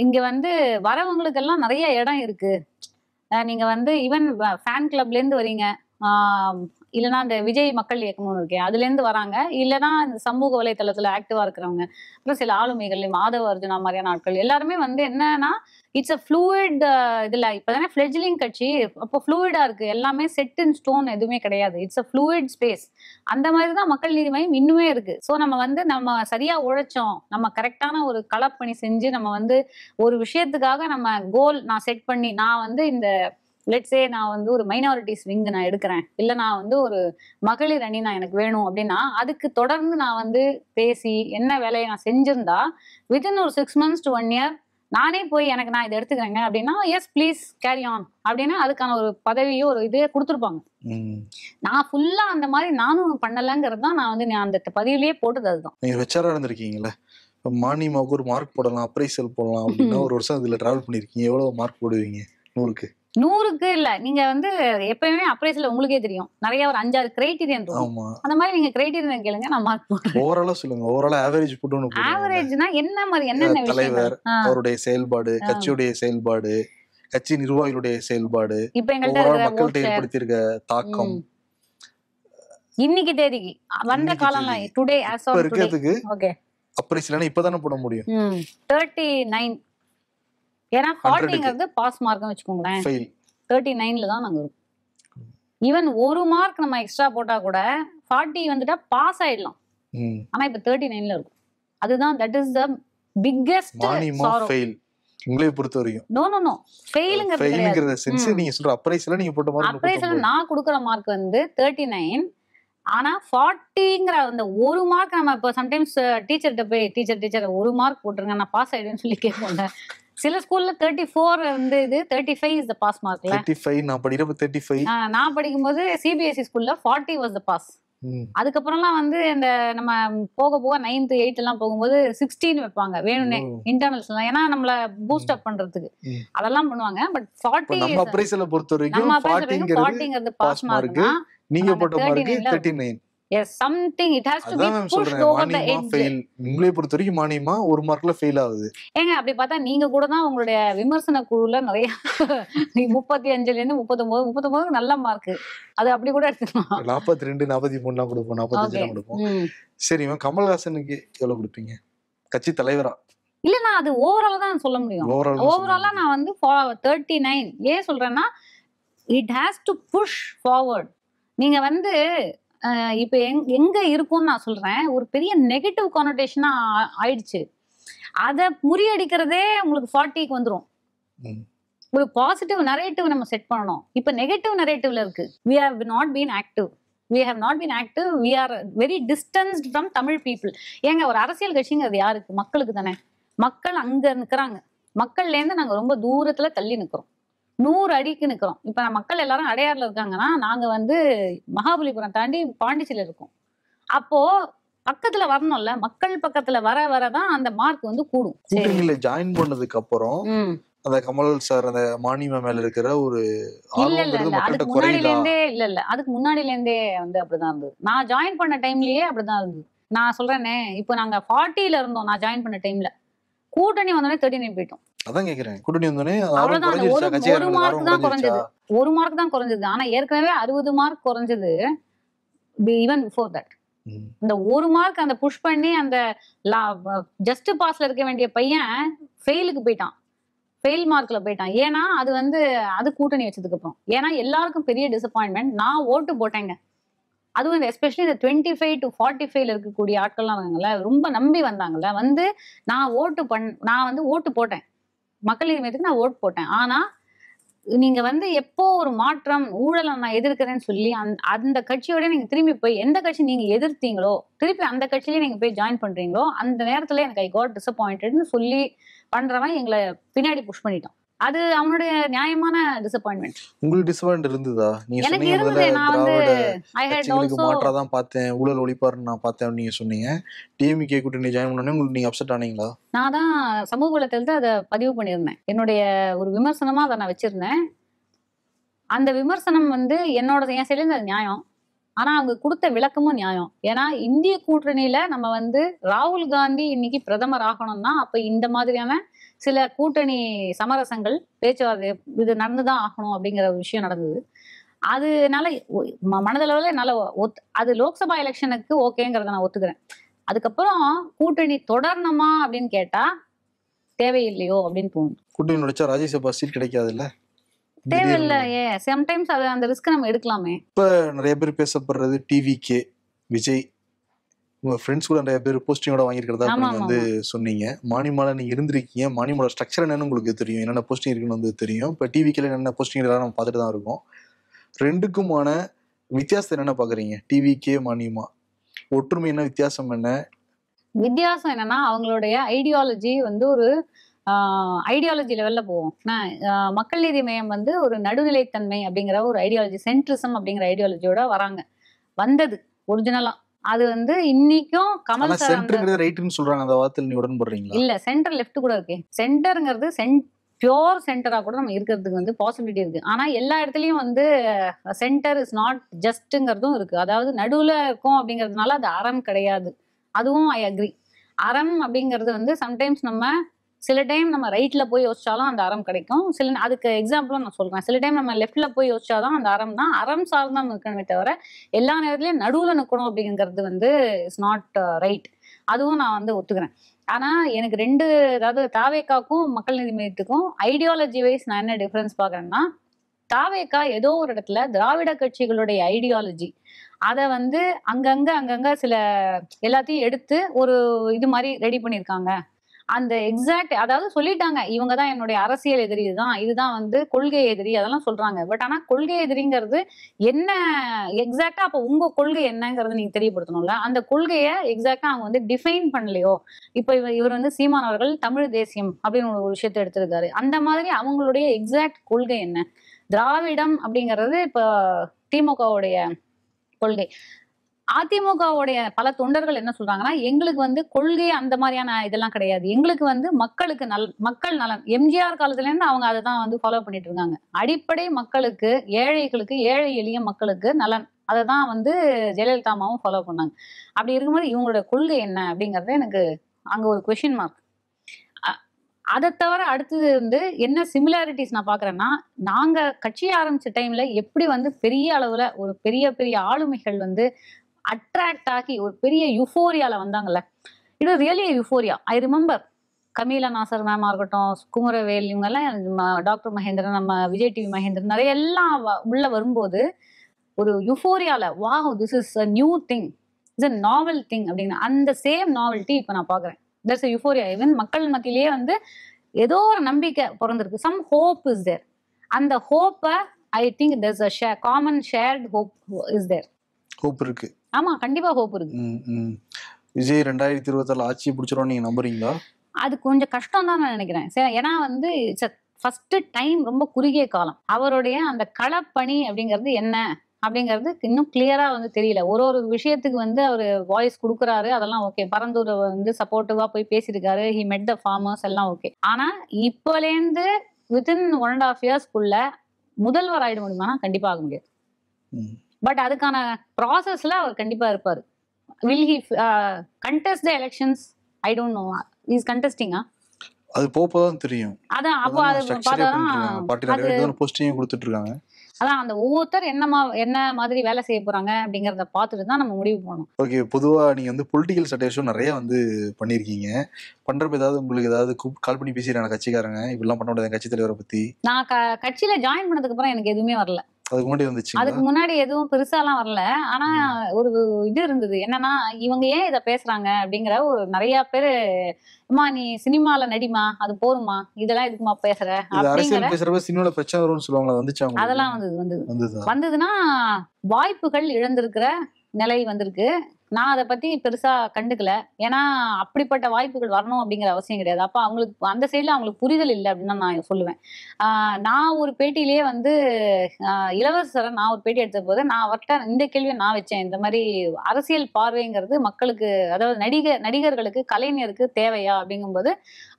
இங்க வந்து வரவங்களுக்கு எல்லாம் நிறைய இடம் இருக்கு. நீங்க வந்து ஈவன் ஃபேன் கிளப்ல இருந்து வரீங்க, இல்லைன்னா இந்த விஜய் மக்கள் இயக்கம்னு இருக்கேன் அதுல இருந்து வராங்க, இல்லைன்னா இந்த சமூக வலைத்தளத்துல ஆக்டிவா இருக்கிறவங்க, அப்புறம் சில ஆளுமைகள் மாதவ அர்ஜுனா மாதிரியான ஆட்கள் எல்லாருமே வந்து என்னன்னா இட்ஸ் அ ஃப்ளூயிட். இதுல இப்பதானே ஃபிளெட்ஜிலிங் கட்சி, அப்போ ஃப்ளூயிடா இருக்கு, எல்லாமே செட் இன் ஸ்டோன் எதுவுமே கிடையாது. It's a fluid space. அந்த மாதிரிதான் மக்கள் நீதி மையம் இன்னுமே இருக்கு. ஸோ நம்ம வந்து நம்ம சரியா உழைச்சோம், நம்ம கரெக்டான ஒரு களப்பணி செஞ்சு நம்ம வந்து ஒரு விஷயத்துக்காக நம்ம கோல் நான் செட் பண்ணி, நான் வந்து இந்த லெட்ஸே நான் வந்து ஒரு மைனாரிட்டிஸ் விங் நான் எடுக்கிறேன், இல்லை நான் வந்து ஒரு மகளிர் அணி நான் எனக்கு வேணும் அப்படின்னா அதுக்கு தொடர்ந்து நான் வந்து பேசி என்ன வேலையை நான் செஞ்சிருந்தா வித்தின் ஒரு 6 months to 1 year நானே போய் எனக்கு நான் இதை எடுத்துக்கிறேங்க அப்படின்னா எஸ் ப்ளீஸ் கேரி ஆன் அப்படின்னா அதுக்கான ஒரு பதவியோ ஒரு இதே கொடுத்துருப்பாங்க. நான் ஃபுல்லா அந்த மாதிரி நானும் பண்ணலங்கிறது தான் நான் வந்து அந்த பதிவுலயே போட்டது. அதுதான். நீங்க வெச்சாரா இருந்திருக்கீங்களா? மானியமாவுக்கு ஒரு மார்க் போடலாம், அப்ரைசல் போடலாம் அப்படின்னா ஒரு வருஷம் இதுல டிராவல் பண்ணிருக்கீங்க, எவ்வளவு மார்க் போடுவீங்க? 100க்கு இல்ல, நீங்க வந்து எப்பயுமே அப்ரைஸ்ல உங்களுக்கே தெரியும் நிறைய ஒரு 5-6 கிரைட்டீரியன் இருக்கும். அந்த மாதிரி நீங்க கிரைட்டீரியன் கேளுங்க, நான் மார்க் போடுறேன். ஓவராலா சொல்லுங்க. ஓவராலா ஆவரேஜ் போடுங்க. ஆவரேஜ்னா என்ன மாதிரி என்னென்ன தலைவர் அவருடைய செயல்பாடு, கட்சியுடைய செயல்பாடு, கட்சி நிர்வாகிகளுடைய செயல்பாடு, இப்ப எங்கள்கிட்ட மக்கள்கிட்ட ஏற்படுத்தியிருக்க தாக்கம், இன்னைக்கு தேதிக்கு வந்த காலம்ல டுடே ஆஸ் ஆஃப் இருக்கிறதுக்கு ஓகே அப்ரைஸ்ல இப்பதானே போட முடியும். 39. ஏன்னா 40ங்கிறது பாஸ் மார்க்னு வச்சுக்கோங்களேன், 39ல தான் நாங்க இருக்கோம். ஈவன் ஒரு மார்க் நம்ம எக்ஸ்ட்ரா போட்டா கூட 40 வந்துட்டா பாஸ் ஆயிடலாம். ஆனா இப்ப 39ல இருக்கும். அதுதான் that is the biggest sorrow. உங்களை பொறுத்த வரைக்கும் நோ ஃபெயில்ங்கறது சென்ஸ் நீங்க சொல்ற அப்ரைஸ்ல நீங்க போட்ட மார்க், அப்ரைஸ்ல நான் கொடுக்கிற மார்க் வந்து 39. ஆனா 40ங்கிற அந்த ஒரு மார்க் நம்ம இப்போ சம்டைம்ஸ் டீச்சர்கிட்ட போய் டீச்சர் ஒரு மார்க் போட்டுருங்க நான் பாஸ் ஆயிடுவேன்னு சொல்லி கேட்போங்க. சில ஸ்கூல்ல 34 வந்து இது 35 இஸ் த பாஸ் மார்க்ல. 35 நான் படிக்கிறப்ப 35. நான் படிக்கும்போது சிபிஎஸ்இ ஸ்கூல்ல 40 வாஸ் த பாஸ். அதுக்கப்புறம்லாம் வந்து இந்த நம்ம போக 9th 8th எல்லாம் போகும்போது 16 வைப்பாங்க வேணும்னே இன்டர்னல்ஸ் எல்லாம், ஏன்னா நம்மள பூஸ்ட் அப் பண்றதுக்கு அதெல்லாம் பண்ணுவாங்க. பட் 40 நம்ம அப்ரைஸ்ல பொறுத்த வரைக்கும் 40ங்கிறது பாஸ் மார்க். நீங்க போட்ட mark 39. Yes, something it has to be pushed over the edge. உங்களை பொறுத்த வரைக்கும் மானியமா ஒரு மார்க்ல ஃபெயில் ஆகுது. ஏங்க அப்படி பார்த்தா நீங்க கூட தான் உங்களுடைய விமர்சன குழுல நிறைய 35ல இருந்து 39 நல்ல மார்க், அது அப்படி கூட எடுத்துக்கலாம். 42 43 தான் கொடுப்போம், 45 தான் கொடுப்போம். சரி, கமல்ஹாசனுக்கு எவ்வளவு கொடுப்பீங்க கட்சி தலைவரா? இல்ல நான் அது ஓவராலா தான் சொல்ல முடியும். ஓவராலா நான் வந்து 39 ஏன் சொல்றேன்னா it has to push forward. நீங்க வந்து இப்ப எங்க இருக்கும்னு நான் சொல்றேன், ஒரு பெரிய நெகட்டிவ் கானோடேஷனா ஆயிடுச்சு. அதை முறியடிக்கிறதே உங்களுக்கு 40க்கு வந்துரும். ஒரு பாசிட்டிவ் நரேட்டிவ் நம்ம செட் பண்ணணும். இப்ப நெகட்டிவ் நரேட்டிவ்ல இருக்கு. we have not been active, we are very distanced from Tamil people. ஏங்க ஒரு அரசியல் கட்சிங்கிறது யாருக்கு? மக்களுக்கு தானே. மக்கள் அங்க நிக்கிறாங்க, மக்கள்ல இருந்து நாங்க ரொம்ப தூரத்துல தள்ளி நிக்கிறோம், 100 அடிக்கு நிக்கிறோம். இப்ப மக்கள் எல்லாரும் அடையாறுல இருக்காங்கன்னா நாங்க வந்து மகாபலிபுரம் தாண்டி பாண்டிச்சேரியில இருக்கோம். அப்போ பக்கத்துல வரணும்ல, மக்கள் பக்கத்துல வரதான் அந்த மார்க் வந்து கூடும். கூட்டணியில ஜாயின் பண்ணதுக்கு அப்புறம் அந்த கமல் சார் அந்த மானியம் மேல இருக்கிற ஒரு அதுக்கு முன்னாடில இருந்தே வந்து அப்படிதான் இருந்தது. நான் ஜாயின் பண்ண டைம்லயே அப்படிதான் இருந்தது. நான் சொல்றேனே, இப்போ நாங்க 40ல இருந்தோம் நான் ஜாயின் பண்ண டைம்ல. கூட்டணி வந்தோடனே 39 போயிட்டோம். அதான் கேக்குறேன், கூட்டணி வந்தோடனே ஒரு மார்க் தான் குறைஞ்சது, 1 மார்க் தான் குறைஞ்சது. ஆனா ஏற்கனவே 60 மார்க் குறைஞ்சது ஈவன் பிஃபோர் தட். இந்த 1 மார்க் அந்த புஷ் பண்ணி அந்த ஜஸ்ட் பாஸ்ல இருக்க வேண்டிய பையன் ஃபெயிலுக்கு போயிட்டான், ஃபெயில் மார்க்ல போயிட்டான். ஏன்னா அது வந்து அது கூட்டணி வச்சதுக்கு அப்புறம். ஏன்னா எல்லாருக்கும் பெரிய டிசப்பாயின்மெண்ட். நான் ஓட்டு போட்டேங்க, அதுவும் இந்த எஸ்பெஷலி இந்த 25 to 45 இருக்கக்கூடிய ஆட்கள்லாம் வந்தாங்கல்ல, ரொம்ப நம்பி வந்தாங்கல்ல, வந்து நான் வந்து ஓட்டு போட்டேன், மக்கள் நீதி மையத்துக்கு நான் ஓட்டு போட்டேன். ஆனா நீங்க வந்து எப்போ ஒரு மாற்றம் ஊழலை நான் எதிர்க்கிறேன்னு சொல்லி அந்த கட்சியோட நீங்க திரும்பி போய் எந்த கட்சி நீங்க எதிர்த்தீங்களோ திருப்பி அந்த கட்சியிலேயே நீங்க போய் ஜாயின் பண்றீங்களோ அந்த நேரத்துல எனக்கு ஐ காட் டிசப்பாயிண்டட்னு சொல்லி பண்றவன் எங்களை பின்னாடி புஷ் பண்ணிட்டான். அது அவனுடைய நியாயமான டிசப்பாயின்மெண்ட். உங்களுக்கு டிசப்பாயின்ட் இருந்ததா? நீங்க எனக்கு சொன்னீங்க இருந்தது. நான் வந்து ஐ ஹேட் கட்சிகளுக்கு ஆல்சோ மாற்றாதான் பார்த்தேன், ஊழல் ஒழிப்பாருன்னு நான் பார்த்தேன் நீங்க சொன்னீங்க. டிஎம்கே கூட்டணி ஜாயின் பண்ணோடனே உங்களுக்கு நீங்க அப்செட் ஆனீங்களா? நான் தான் சமூக வலைத்தளத்துல அதை பதிவு பண்ணியிருந்தேன். என்னுடைய ஒரு விமர்சனமா அதை நான் வச்சிருந்தேன். அந்த விமர்சனம் வந்து என் சைடுல இருந்து அது நியாயம். ஆனா அவங்க கொடுத்த விளக்கமும் நியாயம். ஏன்னா இந்திய கூட்டணியில நம்ம வந்து ராகுல் காந்தி இன்னைக்கு பிரதமர் ஆகணும்னா அப்ப இந்த மாதிரியான சில கூட்டணி சமரசங்கள் பேச்சுவார்த்தை இது நடந்துதான் ஆகணும் அப்படிங்கிற ஒரு விஷயம் நடந்தது. அதனால மனதளவுல என்னால அது லோக்சபா எலெக்ஷனுக்கு ஓகேங்கிறத நான் ஒத்துக்கிறேன். அதுக்கப்புறம் கூட்டணி தொடரணுமா அப்படின்னு கேட்டா தேவையில்லையோ அப்படின்னு தோணுது. கூட்டணி நடிச்சா ராஜ்யசபா சீட் கிடைக்காது இல்ல? தேவையில்லையே. சம்டைம்ஸ் அது அந்த ரிஸ்க் நம்ம எடுக்கலாமே. இப்ப நிறைய பேர் பேசப்படுறது டிவிகே விஜய், உங்க ஃப்ரெண்ட்ஸ் கூட நிறைய பேர் போஸ்டிங்கோட வாங்கியிருக்கிறதா நீங்க வந்து சொன்னீங்க. மானிமால நீங்க இருந்திருக்கீங்க, மானிமால ஸ்ட்ரக்சர் என்னன்னு உங்களுக்கு தெரியும், என்னென்ன போஸ்டிங் இருக்குன்னு வந்து தெரியும். இப்ப டிவிகேல என்னென்ன போஸ்டிங் எல்லாம் நம்ம பார்த்துட்டு தான் இருக்கோம். ரெண்டுக்குமான வித்தியாசத்தை என்னென்ன பாக்குறீங்க? டிவிகே மானிமா ஒற்றுமை என்ன, வித்தியாசம் என்ன? வித்தியாசம் என்னன்னா அவங்களுடைய ஐடியாலஜி வந்து ஒரு ஐடியாலஜி லெவல்ல போவோம். மக்கள் நீதி மையம் வந்து ஒரு நடுநிலைத்தன்மை அப்படிங்கிற ஒரு ஐடியாலஜி, சென்ட்ரிசம் அப்படிங்கிற ஐடியாலஜியோட வந்தது ஒரிஜினலா. அது வந்து இன்னைக்கும் கமல் சார் சென்டர்ங்கிறது ரைட்னு சொல்றாங்க, அந்த வார்த்தையில நீ உடன்படுறீங்களா? இல்ல, சென்டர் லெஃப்ட் கூட இருக்கு. சென்டர்ங்கிறது பியோர் சென்டரா கூட நம்ம இருக்கிறதுக்கு வந்து பாசிபிலிட்டி இருக்கு. ஆனா எல்லா இடத்துலயும் வந்து சென்டர் இஸ் நாட் ஜஸ்ட்ங்கிறதும் இருக்கு. அதாவது நடுவுல இருக்கும் அப்படிங்கிறதுனால அது அறம் கிடையாது. அதுவும் ஐ அக்ரி. அறம் அப்படிங்கிறது வந்து சம்டைம்ஸ் நம்ம சில டைம் நம்ம ரைட்ல போய் யோசிச்சாலும் அந்த அறம் கிடைக்கும். அதுக்கு எக்ஸாம்பிளும் நான் சொல்றேன். சில டைம் நம்ம லெஃப்ட்ல போய் யோசிச்சாதான் அந்த அறம் சார்ந்தா இருக்கணுமே தவிர எல்லா நேரத்துலயும் நடுவுல நிற்கணும் அப்படிங்கிறது வந்து இட்ஸ் நாட் ரைட். அதுவும் நான் வந்து ஒத்துக்கிறேன். ஆனா எனக்கு அதாவது தாவேக்காக்கும் மக்கள் நீதி மையத்துக்கும் ஐடியாலஜி வைஸ் நான் என்ன டிஃபரன்ஸ் பாக்குறேன்னா, தாவேக்கா ஏதோ ஒரு இடத்துல திராவிட கட்சிகளுடைய ஐடியாலஜி அதை வந்து அங்கங்க சில எல்லாத்தையும் எடுத்து ஒரு இது மாதிரி ரெடி பண்ணியிருக்காங்க. அந்த எக்ஸாக்ட் அதாவது சொல்லிட்டாங்க, இவங்க தான் என்னுடைய அரசியல் எதிரி, இதுதான் வந்து கொள்கை எதிரி, அதெல்லாம் சொல்றாங்க. பட் ஆனா கொள்கை எதிரிங்கிறது என்ன எக்ஸாக்டா, அப்ப உங்க கொள்கை என்னங்கிறது நீங்க தெரியப்படுத்தணும்ல. அந்த கொள்கையை எக்ஸாக்டா அவங்க வந்து டிஃபைன் பண்ணலையோ. இப்ப இவர் வந்து சீமான் அவர்கள் தமிழ் தேசியம் அப்படின்னு ஒரு விஷயத்தை எடுத்திருக்காரு. அந்த மாதிரி அவங்களுடைய எக்ஸாக்ட் கொள்கை என்ன? திராவிடம் அப்படிங்கிறது இப்ப திமுகவுடைய கொள்கை. அதிமுகவுடைய பல தொண்டர்கள் என்ன சொல்றாங்கன்னா, எங்களுக்கு வந்து கொள்கை அந்த மாதிரியான இதெல்லாம் கிடையாது, எங்களுக்கு வந்து மக்கள் நலன். எம்ஜிஆர் காலத்துல இருந்து அவங்க அதை தான் வந்து ஃபாலோ பண்ணிட்டு இருக்காங்க. அடிப்படை மக்களுக்கு, ஏழைகளுக்கு, ஏழை எளிய மக்களுக்கு நலன், அதை தான் வந்து ஜெயலலிதா அம்மாவும் ஃபாலோ பண்ணாங்க. அப்படி இருக்கும்போது இவங்களோட கொள்கை என்ன அப்படிங்கறது எனக்கு அங்க ஒரு கொஸ்டின் மார்க். அதை தவிர அடுத்தது வந்து என்ன சிமிலாரிட்டிஸ் நான் பாக்குறேன்னா, நாங்க கட்சி ஆரம்பிச்ச டைம்ல எப்படி வந்து பெரிய அளவுல ஒரு பெரிய ஆளுமைகள் வந்து அட்ராக்ட் ஆகி ஒரு பெரிய யுஃபோரியால வந்தாங்கல்ல. இது really euphoria. I remember கமீலா Nassar மேமா இருக்கட்டும், குமரவேல், இவங்க எல்லாம், டாக்டர் மகேந்திரன், நம்ம விஜய் டிவி மகேந்திரன், நிறைய எல்லாம் உள்ள வரும்போது ஒரு யுஃபோரியால wow this is a new thing, it's a novel thing அப்படின்னு அந்த சேம் நாவல்ட்டி இப்ப நான் பாக்குறேன். there's a euphoria. even மக்கள் மத்தியிலேயே வந்து ஏதோ ஒரு நம்பிக்கை பிறந்திருக்கு. some hope is there. அந்த hope I think there's a common shared hope is there. hope இருக்கு. ஆமா, கண்டிப்பா hope இருக்கு. விஜய் 2026 ஆட்சி பிடிச்சிரும் நீங்க நம்புறீங்களா? அது கொஞ்சம் கஷ்டம் தான் நான் நினைக்கிறேன். ஏன்னா வந்து ஃபர்ஸ்ட் டைம், ரொம்ப குறுகிய காலம். அவருடைய அந்த களப்பணி அப்படிங்கிறது என்ன அப்படிங்கிறது இன்னும் கிளியரா வந்து தெரியல. ஒரு விஷயத்துக்கு வந்து அவர் வாய்ஸ் கொடுக்குறாரு, அதெல்லாம் ஓகே. பரந்தூர் வந்து சப்போர்ட்டிவா போய் பேசியிருக்காரு, ஹி மெட் த ஃபார்மர்ஸ், எல்லாம் ஓகே. ஆனா இப்போலேருந்து வித்தின் 1.5 yearsக்குள்ள முதல்வர் ஆயிட முடியுமா? கண்டிப்பா ஆக முடியாது. பட் அதுக்கான ப்ராசஸ்ல அவர் கண்டிப்பா இருப்பாரு. Will he contest the elections? I don't know. He is contesting. அது போப்பதான் தெரியும். அதான் அப்போ அது பார்த்தாதான் பார்ட்டி நிறைய போஸ்டிங் கொடுத்துட்டு இருக்காங்க. அதான் அந்த ஒவ்வொருத்தர் என்ன மாதிரி வேலை செய்ய போறாங்க அப்படிங்கறத பார்த்துட்டு தான் நம்ம முடிவு பண்ணணும். ஓகே, பொதுவா நீங்க வந்து பொலிட்டிக்கல் சட்டையர் ஷோ நிறைய வந்து பண்ணிருக்கீங்க. பண்றப்ப ஏதாவது உங்களுக்கு ஏதாவது கால் பண்ணி பேசிடுறாங்க கட்சிக்காரங்க, இப்படிலாம் பண்ண முடியாது கட்சி தலைவரை பத்தி? நான் கட்சியில ஜாயின் பண்ணதுக்கு அப்புறம் எனக்கு எதுவுமே வரல. அதுக்கு முன்னாடி வந்துச்சு. அதுக்கு முன்னாடி எதுவும் பெருசாலாம் வரல. ஆனா ஒரு இது இருந்தது என்னன்னா, இவங்க ஏன் இதை பேசுறாங்க அப்படிங்கிற ஒரு நிறைய பேரு, அம்மா நீ சினிமால நடிமா, அது போதுமா, இதெல்லாம் எதுக்குமா பேசுற அப்படிங்கிற அரசியல் பேசுறப்ப சினிமால பிரச்சனை வரும்னு சொல்லுவாங்க. வந்துச்சா? அதெல்லாம் வந்ததுன்னா வாய்ப்புகள் இழந்திருக்கிற நிலை வந்திருக்கு. நான் அதை பத்தி பெருசா கண்டுக்கல. ஏன்னா அப்படிப்பட்ட வாய்ப்புகள் வரணும் அப்படிங்கிற அவசியம் கிடையாது. அப்ப அவங்களுக்கு அந்த சைட்ல அவங்களுக்கு புரிதல் இல்லை அப்படின்னு தான் நான் சொல்லுவேன். நான் ஒரு பேட்டியிலேயே வந்து இளவரசரை நான் ஒரு பேட்டி எடுத்த போது நான் அவர்கிட்ட இந்த கேள்வியை நான் வச்சேன். இந்த மாதிரி அரசியல் பார்வைங்கிறது மக்களுக்கு, அதாவது நடிகர்களுக்கு, கலைஞருக்கு தேவையா அப்படிங்கும்போது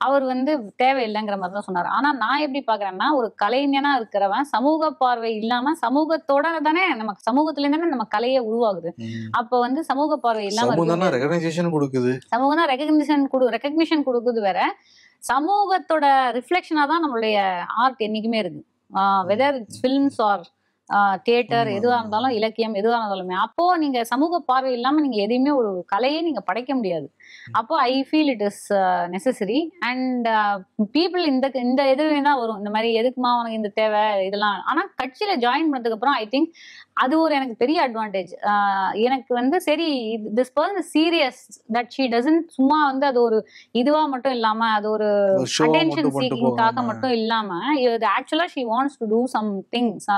அவர் வந்து தேவையில்லைங்கிற மாதிரி தான் சொன்னார். ஆனா நான் எப்படி பாக்குறேன்னா, ஒரு கலைஞனா இருக்கிறவன் சமூக பார்வை இல்லாம, சமூகத்தோட தானே நம்ம சமூகத்துல தானே நம்ம கலையை உருவாகுது. அப்ப வந்து சமூக பார்வை இல்லாம சமூகம் தான் ரெகக்னிஷன் கொடுக்குது வேற, சமூகத்தோட ரிஃப்ளெக்ஷனா தான் நம்மளுடைய ஆர்ட் என்னைக்குமே இருக்கு. Whether it's films or theatre, எதுவா இருந்தாலும் இலக்கியம், எதுவா இருந்தாலுமே. அப்போ நீங்க சமூக பார்வை இல்லாம நீங்க எதையுமே ஒரு கலையை நீங்க படைக்க முடியாது. அப்போ I feel it is necessary. And people இந்த எதுவுமே தான் வரும், இந்த மாதிரி எதுக்குமா உனக்கு இந்த தேவை இதெல்லாம். ஆனா கட்சியில ஜாயின் பண்ணதுக்கு அப்புறம் ஐ திங்க் அது ஒரு எனக்கு பெரிய அட்வான்டேஜ். எனக்கு வந்து சரி, this person is serious, that she doesn't சும்மா வந்து அது ஒரு இதுவா மட்டும் இல்லாம, அது ஒரு அட்டென்ஷன் சீக்கிங்காக மட்டும் இல்லாம, இது actually she wants to do some things.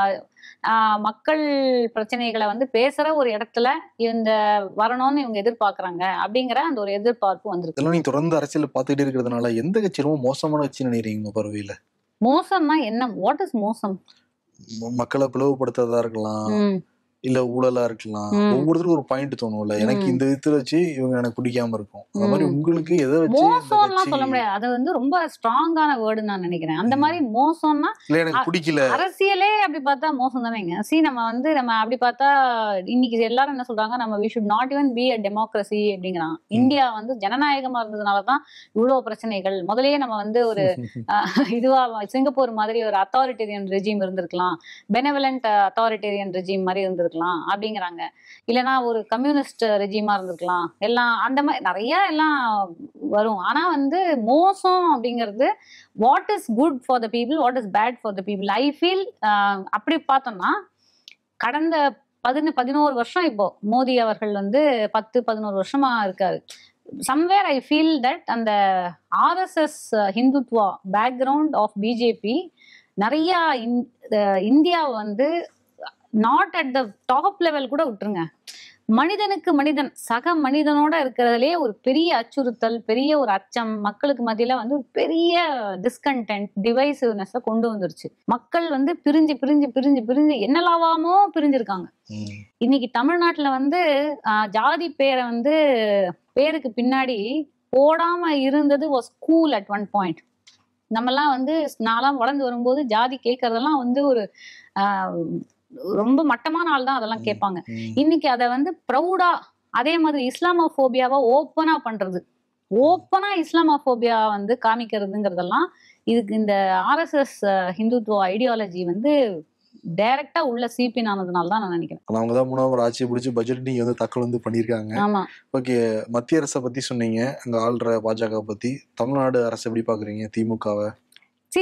மக்கள் பிரச்சனைகளை வந்து பேசுற ஒரு இடத்துல இந்த வரணும்னு இவங்க எதிர்பார்க்கறாங்க அப்படிங்கிற அந்த ஒரு எதிர்பார்ப்பு வந்திருக்கு. நீங்க தொடர்ந்து அரசியல் பார்த்துட்டே இருக்கிறதுனால எந்த கட்சி ரொம்ப மோசமான கட்சி நினைக்கிறீங்க பார்வையில? மோசம்னா என்ன? வாட் இஸ் மோசம்? மக்களை பிளவுபடுத்துறதா இருக்கலாம், இல்ல ஊழலா இருக்கலாம். ஒவ்வொருத்தருக்கும் ஒரு பாயிண்ட் தோணும்ல, எனக்கு இந்த விதத்துல வச்சு இவங்க எனக்கு பிடிக்காம இருக்கும். அந்த மாதிரி உங்களுக்கு எதை வச்சு? மோசம்லாம் சொல்ல முடியாது, அது வந்து ரொம்ப ஸ்ட்ராங்கான வேர்டு நான் நினைக்கிறேன். அந்த மாதிரி மோசம்னா எனக்கு பிடிக்கல, அரசியலே அப்படி பார்த்தா மோசம் தானேங்க. நம்ம வந்து நம்ம அப்படி பார்த்தா இன்னைக்கு எல்லாரும் என்ன சொல்றாங்க, நம்ம we should not even be a democracy அப்படிங்கிறான். இந்தியா வந்து ஜனநாயகமா இருந்ததுனாலதான் இவ்வளவு பிரச்சனைகள். முதலே நம்ம வந்து ஒரு இதுவா சிங்கப்பூர் மாதிரி ஒரு அத்தாரிட்டேரியன் ரெஜிம் இருந்திருக்கலாம், பெனவலண்ட் அத்தாரிட்டேரியன் ரெஜிம் மாதிரி இருந்திருக்கலாம் அப்படிங்கிறாங்க. இல்லைன்னா ஒரு கம்யூனிஸ்ட் ரெஜிமா இருந்திருக்கலாம். எல்லாம் அந்த மாதிரி நிறைய எல்லாம் வரும். ஆனா வந்து மோசம் அப்படிங்கிறது what is good for the people, what is bad for the people. I feel அப்படி பார்த்தோம்னா கடந்த 11 வருஷம் இப்போ மோடி அவர்கள் வந்து 10-11 வருஷமா இருக்காரு. somewhere I feel that அந்த RSS Hindutva background of BJP நிறைய இந்தியா வந்து not at the top level கூட விட்டுருங்க, மனிதனுக்கு மனிதன் சக மனிதனோட இருக்கிறதுலே ஒரு பெரிய அச்சுறுத்தல், பெரிய ஒரு அச்சம் மக்களுக்கு மத்தியில வந்து பெரிய டிஸ்கண்டென்ட், டிவைசிவ்னஸ் கொண்டு வந்துருச்சு. மக்கள் வந்து பிரிஞ்சு பிரிஞ்சு பிரிஞ்சு பிரிஞ்சு என்னலாவாமோ பிரிஞ்சிருக்காங்க. இன்னைக்கு தமிழ்நாட்டுல வந்து ஜாதி பேரை வந்து பேருக்கு பின்னாடி போடாம இருந்தது was cool at one point. நம்மெல்லாம் வந்து நான்லாம் வளர்ந்து வரும்போது ஜாதி கேட்கறதெல்லாம் வந்து ஒரு ரொம்ப மட்டமான ஆள் தான் அதெல்லாம் கேட்பாங்க. இன்னைக்கு அதை வந்து ப்ரௌடா, அதே மாதிரி இஸ்லாமோபோபியாவை ஓப்பனா பண்றது, ஓப்பனா இஸ்லாமோபோபியா வந்து காமிக்கிறதுங்கிறதெல்லாம் இதுக்கு இந்த RSS ஹிந்துத்துவ ஐடியாலஜி வந்து டைரக்டா உள்ள சீப்பின் ஆனதுனால தான் நான் நினைக்கிறேன். அவங்க தான் 3வது ஆட்சியை பிடிச்சி பட்ஜெட் நீங்க வந்து தக்கல் வந்து பண்ணியிருக்காங்க. ஆமா. ஓகே, மத்திய அரசை பத்தி சொன்னீங்க, அங்க ஆள்ற பாஜக பத்தி. தமிழ்நாடு அரசு எப்படி பாக்குறீங்க, திமுகவை?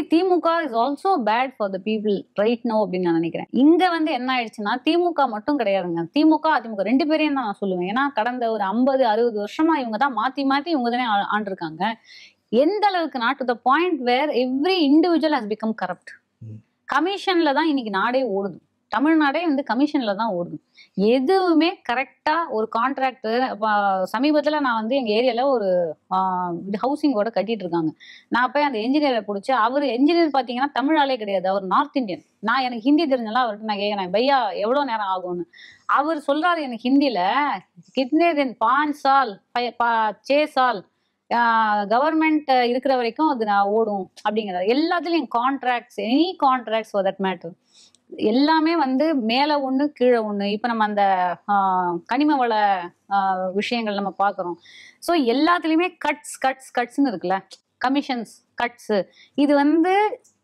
DMK is also bad for the people right no அப்படின்னு நான் நினைக்கிறேன். இங்க வந்து என்ன ஆயிடுச்சுன்னா, திமுக மட்டும் கிடையாதுங்க, திமுக அதிமுக ரெண்டு பேரையும் தான் நான் சொல்லுவேன். ஏன்னா கடந்த ஒரு 50-60 வருஷமா இவங்க தான் மாத்தி மாத்தி இவங்க தானே ஆண்டிருக்காங்க. எந்த அளவுக்கு not to the point where every individual has become corrupt. கமிஷன்ல தான் இன்னைக்கு நாடே ஓடுது. தமிழ்நாடே வந்து கமிஷன்ல தான் ஓடுது. எதுவுமே கரெக்டா ஒரு கான்ட்ராக்டர். சமீபத்துல நான் வந்து எங்க ஏரியால ஒரு ஹவுசிங்கோட கட்டிட்டு இருக்காங்க. நான் போய் அந்த என்ஜினியரை பிடிச்சி, அவர் என்ஜினியர் பாத்தீங்கன்னா தமிழாலே கிடையாது, அவர் நார்த் இந்தியன். நான் எனக்கு ஹிந்தி தெரிஞ்சாலும் அவர்கிட்ட நான் கேட்கிறேன், பையா எவ்வளவு நேரம் ஆகும்னு. அவர் சொல்றாரு எனக்கு ஹிந்தியில, கிட்னே தின் 5 साल 6 साल கவர்மெண்ட் இருக்கிற வரைக்கும் அது நான் ஓடும் அப்படிங்கிறாரு. எல்லாத்துலயும் contracts, any contracts for that matter, எல்லாமே வந்து மேல ஒண்ணு கீழே ஒண்ணு. இப்ப நம்ம அந்த கனிம வள விஷயங்கள் நம்ம பாக்குறோம். ஸோ எல்லாத்துலயுமே கட்ஸ்ன்னு இருக்குல்ல, கமிஷன்ஸ், கட்ஸ். இது வந்து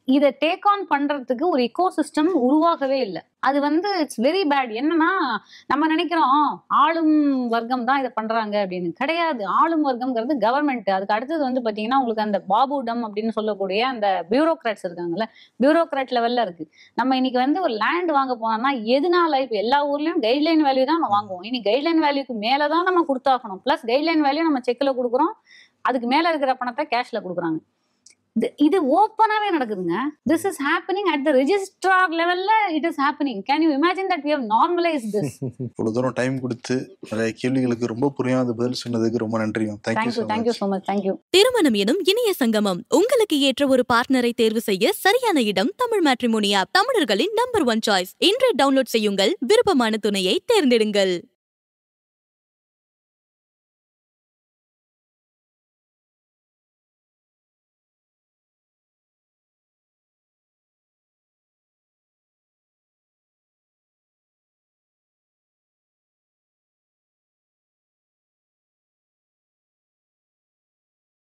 இதை டேக் ஆன் பண்றதுக்கு ஒரு இக்கோ சிஸ்டம் உருவாகவே இல்லை. அது வந்து இட்ஸ் வெரி பேட். என்னன்னா நம்ம நினைக்கிறோம் ஆளும் வர்க்கம் தான் இதை பண்றாங்க அப்படின்னு. கிடையாது. ஆளும் வர்க்கம்ங்கிறது கவர்மெண்ட். அதுக்கு அடுத்தது வந்து பாத்தீங்கன்னா உங்களுக்கு அந்த பாபுடம் அப்படின்னு சொல்லக்கூடிய அந்த பியூரோக்ராட்ஸ் இருக்காங்கல்ல, பியூரோக்ராட் லெவல்ல இருக்கு. நம்ம இன்னைக்கு வந்து ஒரு லேண்ட் வாங்க போனோம்னா எதனால இப்ப எல்லா ஊர்லயும் கைட்லைன் வேல்யூ தான் நம்ம வாங்குவோம். இனி கைட்லைன் வேல்யூக்கு மேலதான் நம்ம கொடுத்தாகணும். பிளஸ் கைட்லைன் வேல்யூ நம்ம செக்ல கொடுக்குறோம், அதுக்கு மேல இருக்கிற பணத்தை கேஷ்ல கொடுக்குறாங்க. இது ஓப்பனாவே நடக்குதுங்க. This is happening at the registrar levelல it is happening. Can you imagine that we have normalized this? இவ்வளவு தூரம் டைம் கொடுத்து நிறைய கேள்விகளுக்கு ரொம்ப புரியாத பதில் சொன்னதுக்கு ரொம்ப நன்றி. Thank you so much. Thank you. திருமணம் எனும் இணைய சங்கமம். உங்களுக்கு ஏற்ற ஒரு பார்ட்னரை தேர்வு செய்ய சரியான இடம் தமிழ் மேட்ரிமோனி ஆப். தமிழர்களின் நம்பர் 1 சாய்ஸ். இன்றே டவுன்லோட் செய்யுங்கள். விருப்பமான துணையை தேர்ந்தெடுங்கள்.